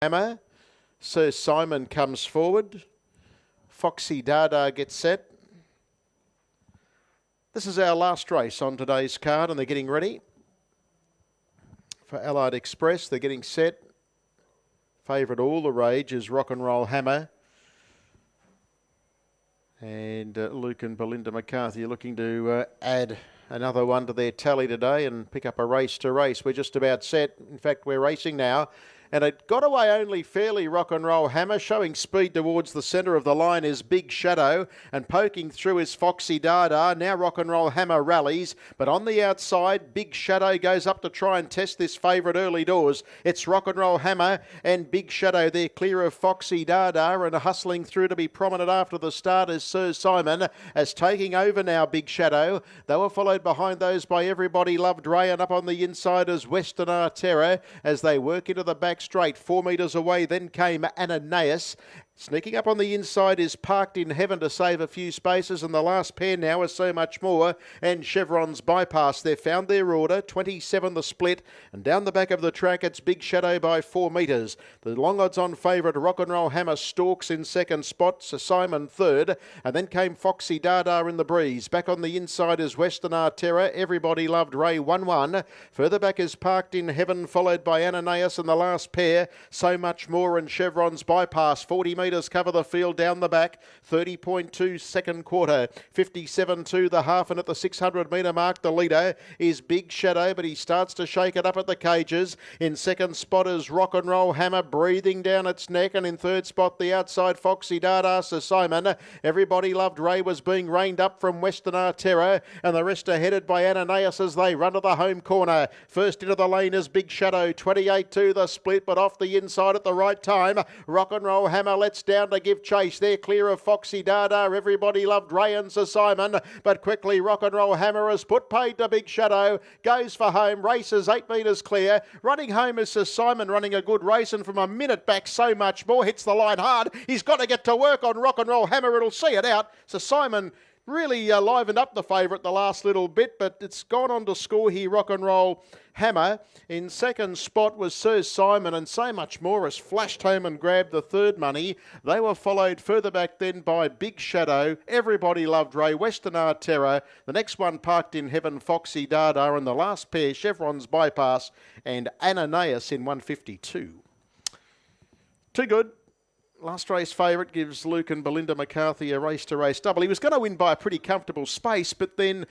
Hammer. Sir Simon comes forward. Foxy Dada gets set. This is our last race on today's card, and they're getting ready for Allied Express. They're getting set. Favourite all the rage is Rocknroll Hammer. And Luke and Belinda McCarthy are looking to add another one to their tally today and pick up a race to race. We're just about set. In fact, we're racing now. And it got away only fairly, Rocknroll Hammer. Showing speed towards the centre of the line is Big Shadow. And poking through is Foxy Dada. Now Rocknroll Hammer rallies. But on the outside, Big Shadow goes up to try and test this favourite early doors. It's Rocknroll Hammer and Big Shadow. They're clear of Foxy Dada and hustling through to be prominent after the start is Sir Simon. As taking over now, Big Shadow. They were followed behind those by Everybody Loved Ray, and up on the inside is Western Terror as they work into the back straight. 4 metres away then came Ananias. Sneaking up on the inside is Parked in Heaven to save a few spaces, and the last pair now is So Much More and Chevron's Bypass. They've found their order, 27 the split, and down the back of the track it's Big Shadow by 4 metres. The long odds on favourite Rocknroll Hammer stalks in second spot, Sir Simon third, and then came Foxy Dada in the breeze. Back on the inside is Western Terror, Everybody Loved Ray 1-1. Further back is Parked in Heaven, followed by Ananias, and the last pair, So Much More and Chevron's Bypass. 40 metres cover the field down the back. 30.2 second quarter. 57.2 the half, and at the 600 metre mark the leader is Big Shadow, but he starts to shake it up at the cages. In second spot is Rocknroll Hammer, breathing down its neck, and in third spot the outside Foxy Dada, Sir Simon. Everybody Loved Ray was being reined up from Western Terror, and the rest are headed by Ananias as they run to the home corner. First into the lane is Big Shadow, 28.2 the split, but off the inside at the right time. Rocknroll Hammer lets down to give chase. They're clear of Foxy Dada, Everybody Loved Ray and Sir Simon, but quickly Rocknroll Hammer has put paid to Big Shadow, goes for home, races 8 metres clear. Running home is Sir Simon, running a good race, and from a minute back So Much More hits the line hard. He's got to get to work on Rocknroll Hammer, it'll see it out. Sir Simon really livened up the favourite the last little bit, but it's gone on to score here, Rocknroll Hammer. In second spot was Sir Simon, and So Much More has flashed home and grabbed the third money. They were followed further back then by Big Shadow, Everybody Loved Ray, Western Terror. The next one Parked in Heaven, Foxy Dada, and the last pair Chevron's Bypass and Ananias in 152. Too good. Last race favourite gives Luke and Belinda McCarthy a race-to-race double. He was going to win by a pretty comfortable space, but then